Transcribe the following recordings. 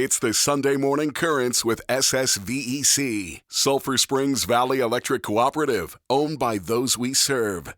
It's the Sunday Morning Currents with SSVEC, Sulphur Springs Valley Electric Cooperative, owned by those we serve.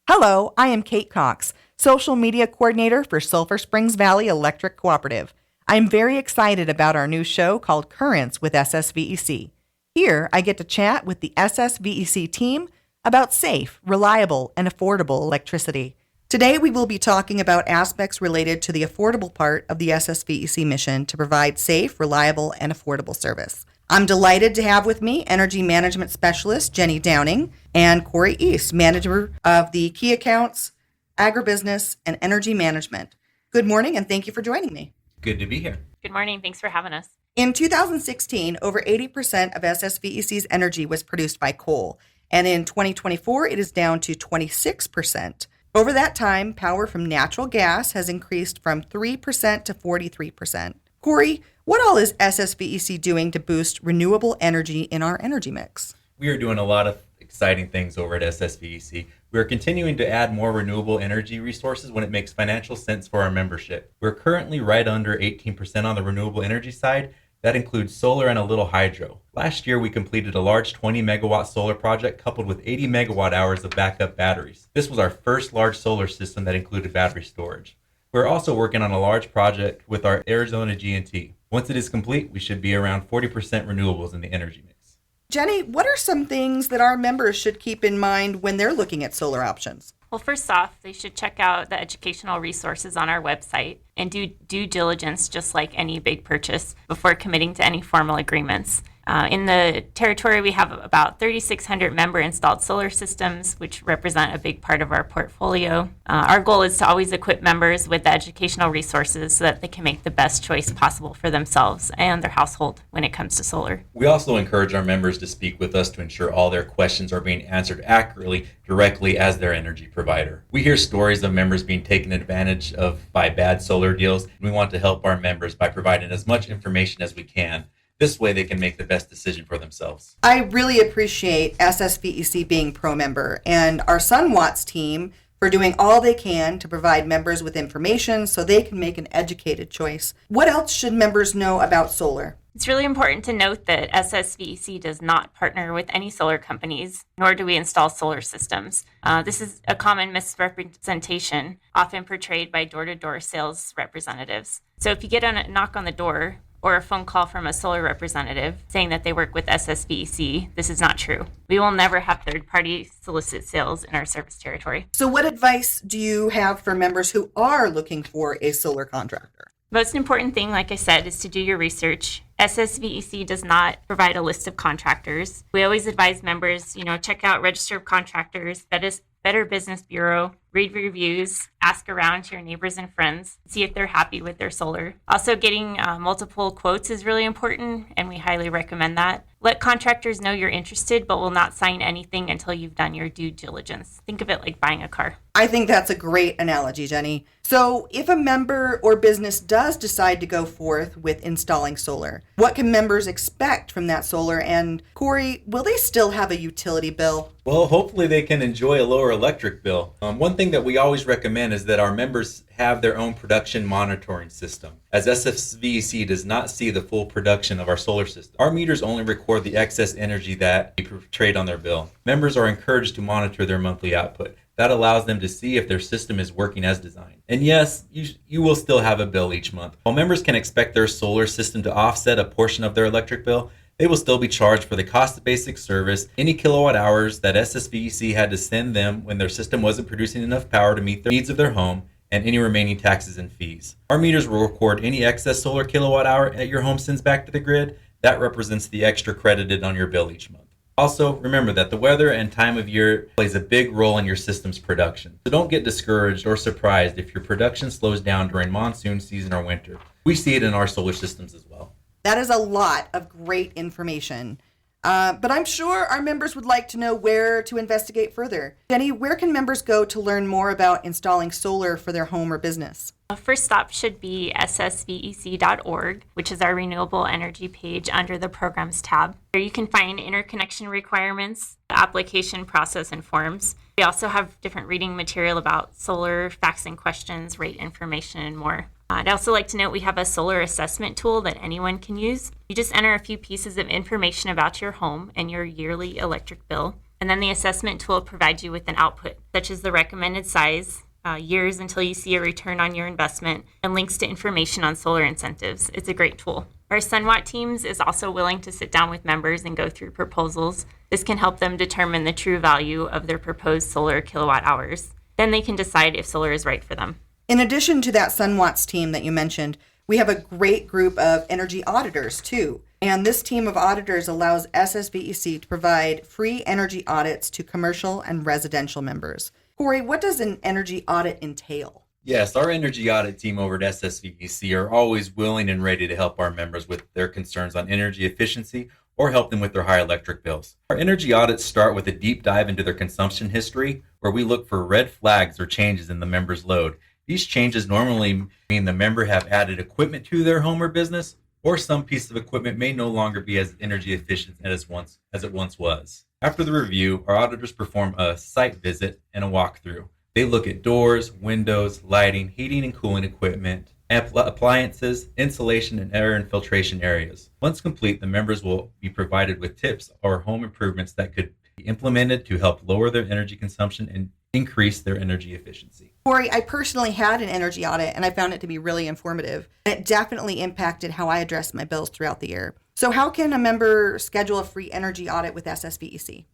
Hello, I am Kate Cox, Social Media Coordinator for Sulphur Springs Valley Electric Cooperative. I'm very excited about our new show called Currents with SSVEC. Here, I get to chat with the SSVEC team about safe, reliable, and affordable electricity. Today, we will be talking about aspects related to the affordable part of the SSVEC mission to provide safe, reliable, and affordable service. I'm delighted to have with me Energy Management Specialist Jenny Downing and Cory East, Manager of the Key Accounts, Agribusiness, and Energy Management. Good morning, and thank you for joining me. Good to be here. Good morning. Thanks for having us. In 2016, over 80% of SSVEC's energy was produced by coal, and in 2024, it is down to 26%. Over that time, power from natural gas has increased from 3% to 43%. Cory, what all is SSVEC doing to boost renewable energy in our energy mix? We are doing a lot of exciting things over at SSVEC. We are continuing to add more renewable energy resources when it makes financial sense for our membership. We're currently right under 18% on the renewable energy side. That includes solar and a little hydro. Last year, we completed a large 20 megawatt solar project coupled with 80 megawatt hours of backup batteries. This was our first large solar system that included battery storage. We're also working on a large project with our Arizona G&T. Once it is complete, we should be around 40% renewables in the energy mix. Jenny, what are some things that our members should keep in mind when they're looking at solar options? Well, first off, they should check out the educational resources on our website and do due diligence, just like any big purchase, before committing to any formal agreements. In the territory, we have about 3,600 member installed solar systems, which represent a big part of our portfolio. Our goal is to always equip members with the educational resources so that they can make the best choice possible for themselves and their household when it comes to solar. We also encourage our members to speak with us to ensure all their questions are being answered accurately, directly as their energy provider. We hear stories of members being taken advantage of by bad solar deals, and we want to help our members by providing as much information as we can. This way they can make the best decision for themselves. I really appreciate SSVEC being pro-member and our SunWatts team for doing all they can to provide members with information so they can make an educated choice. What else should members know about solar? It's really important to note that SSVEC does not partner with any solar companies, nor do we install solar systems. This is a common misrepresentation, often portrayed by door-to-door sales representatives. So if you get a knock on the door, or a phone call from a solar representative saying that they work with SSVEC, this is not true. We will never have third-party solicit sales in our service territory. So what advice do you have for members who are looking for a solar contractor? Most important thing, like I said, is to do your research. SSVEC does not provide a list of contractors. We always advise members, check out Register of Contractors, Better Business Bureau, read reviews, ask around to your neighbors and friends, see if they're happy with their solar. Also, getting multiple quotes is really important, and we highly recommend that. Let contractors know you're interested, but will not sign anything until you've done your due diligence. Think of it like buying a car. I think that's a great analogy, Jenny. So if a member or business does decide to go forth with installing solar, what can members expect from that solar? And Cory, will they still have a utility bill? Well, hopefully they can enjoy a lower electric bill. One thing that we always recommend is that our members have their own production monitoring system, as SSVEC does not see the full production of our solar system. Our meters only record the excess energy that we portrayed on their bill. Members are encouraged to monitor their monthly output. That allows them to see if their system is working as designed. And yes, you will still have a bill each month. While members can expect their solar system to offset a portion of their electric bill, they will still be charged for the cost of basic service, any kilowatt hours that SSVEC had to send them when their system wasn't producing enough power to meet the needs of their home, and any remaining taxes and fees. Our meters will record any excess solar kilowatt hour that your home sends back to the grid. That represents the extra credited on your bill each month. Also, remember that the weather and time of year plays a big role in your system's production. So don't get discouraged or surprised if your production slows down during monsoon season or winter. We see it in our solar systems as well. That is a lot of great information. But I'm sure our members would like to know where to investigate further. Jenny, where can members go to learn more about installing solar for their home or business? First stop should be ssvec.org, which is our renewable energy page under the programs tab. There you can find interconnection requirements, the application process and forms. We also have different reading material about solar, facts and questions, rate information, and more. I'd also like to note we have a solar assessment tool that anyone can use. You just enter a few pieces of information about your home and your yearly electric bill, and then the assessment tool provides you with an output, such as the recommended size, years until you see a return on your investment, and links to information on solar incentives. It's a great tool. Our SunWatt teams is also willing to sit down with members and go through proposals. This can help them determine the true value of their proposed solar kilowatt hours. Then they can decide if solar is right for them. In addition to that SunWatt's team that you mentioned, we have a great group of energy auditors too. And this team of auditors allows SSVEC to provide free energy audits to commercial and residential members. Cory, what does an energy audit entail? Yes, our energy audit team over at SSVEC are always willing and ready to help our members with their concerns on energy efficiency or help them with their high electric bills. Our energy audits start with a deep dive into their consumption history, where we look for red flags or changes in the member's load. These changes normally mean the member have added equipment to their home or business, or some piece of equipment may no longer be as energy efficient as it once was. After the review, our auditors perform a site visit and a walkthrough. They look at doors, windows, lighting, heating and cooling equipment, appliances, insulation, and air infiltration areas. Once complete, the members will be provided with tips or home improvements that could be implemented to help lower their energy consumption and increase their energy efficiency. Cory, I personally had an energy audit and I found it to be really informative. It definitely impacted how I addressed my bills throughout the year. So how can a member schedule a free energy audit with SSVEC?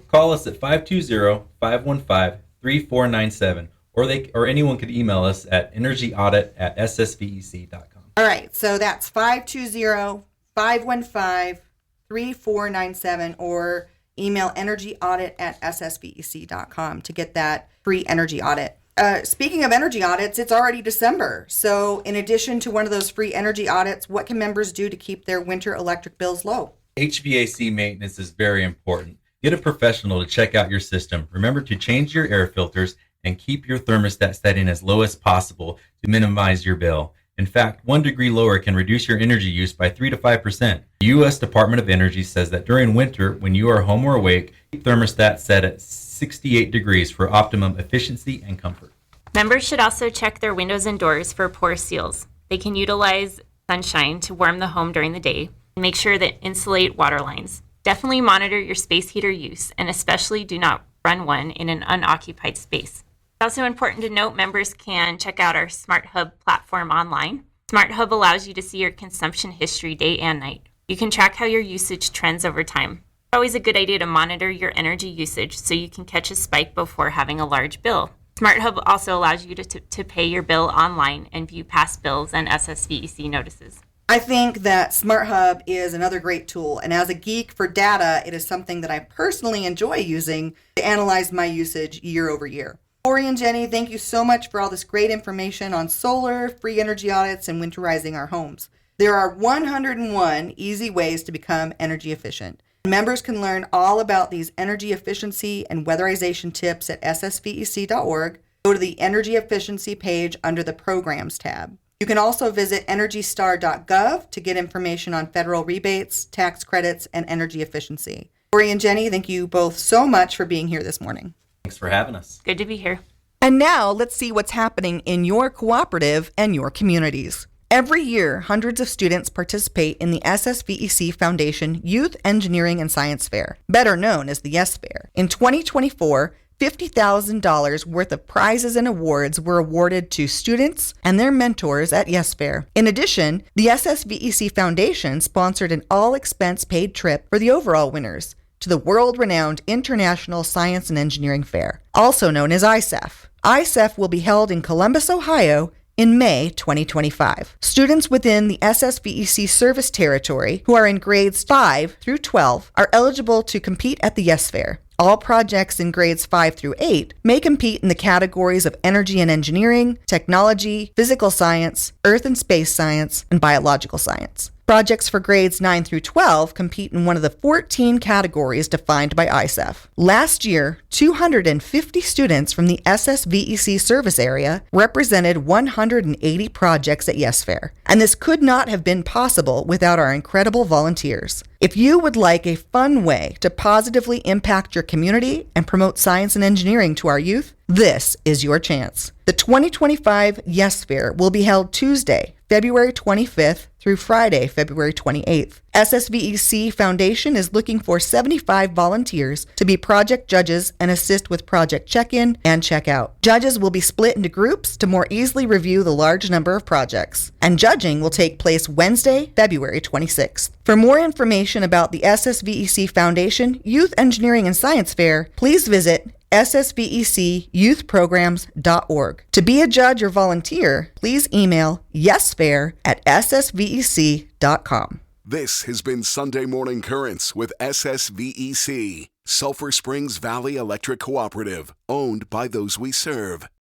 Call us at 520-515-3497, or anyone could email us at energyaudit@ssvec.com. All right, so that's 520-515-3497 or email energyaudit@ssvec.com to get that free energy audit. Speaking of energy audits, it's already December. So in addition to one of those free energy audits, what can members do to keep their winter electric bills low? HVAC maintenance is very important. Get a professional to check out your system. Remember to change your air filters and keep your thermostat setting as low as possible to minimize your bill. In fact, 1 degree lower can reduce your energy use by 3 to 5%. The U.S. Department of Energy says that during winter, when you are home or awake, keep thermostat set at 68 degrees for optimum efficiency and comfort. Members should also check their windows and doors for pore seals. They can utilize sunshine to warm the home during the day and make sure that insulate water lines. Definitely monitor your space heater use, and especially do not run one in an unoccupied space. It's also important to note members can check out our Smart Hub platform online. Smart Hub allows you to see your consumption history day and night. You can track how your usage trends over time. It's always a good idea to monitor your energy usage so you can catch a spike before having a large bill. Smart Hub also allows you to pay your bill online and view past bills and SSVEC notices. I think that Smart Hub is another great tool, and as a geek for data, it is something that I personally enjoy using to analyze my usage year over year. Cory and Jenny, thank you so much for all this great information on solar, free energy audits, and winterizing our homes. There are 101 easy ways to become energy efficient. Members can learn all about these energy efficiency and weatherization tips at ssvec.org. Go to the energy efficiency page under the programs tab. You can also visit EnergyStar.gov to get information on federal rebates, tax credits, and energy efficiency. Cory and Jenny, thank you both so much for being here this morning. Thanks for having us. Good to be here. And now let's see what's happening in your cooperative and your communities. Every year, hundreds of students participate in the SSVEC Foundation Youth Engineering and Science Fair, better known as the YES Fair. In 2024, $50,000 worth of prizes and awards were awarded to students and their mentors at YES Fair. In addition, the SSVEC Foundation sponsored an all-expense-paid trip for the overall winners to the world-renowned International Science and Engineering Fair, also known as ISEF. ISEF will be held in Columbus, Ohio, in May 2025. Students within the SSVEC service territory who are in grades 5 through 12 are eligible to compete at the YES Fair. All projects in grades 5 through 8 may compete in the categories of energy and engineering, technology, physical science, earth and space science, and biological science. Projects for grades 9 through 12 compete in one of the 14 categories defined by ISEF. Last year, 250 students from the SSVEC service area represented 180 projects at YES Fair, and this could not have been possible without our incredible volunteers. If you would like a fun way to positively impact your community and promote science and engineering to our youth, This is your chance. The 2025 Yes Fair will be held Tuesday, February 25th through Friday, February 28th. SSVEC Foundation is looking for 75 volunteers to be project judges and assist with project check-in and check-out. Judges will be split into groups to more easily review the large number of projects. And judging will take place Wednesday, February 26th. For more information about the SSVEC Foundation Youth Engineering and Science Fair, please visit ssvecyouthprograms.org. To be a judge or volunteer, please email yesfair@ssvec.com. This has been Sunday Morning Currents with SSVEC, Sulphur Springs Valley Electric Cooperative, owned by those we serve.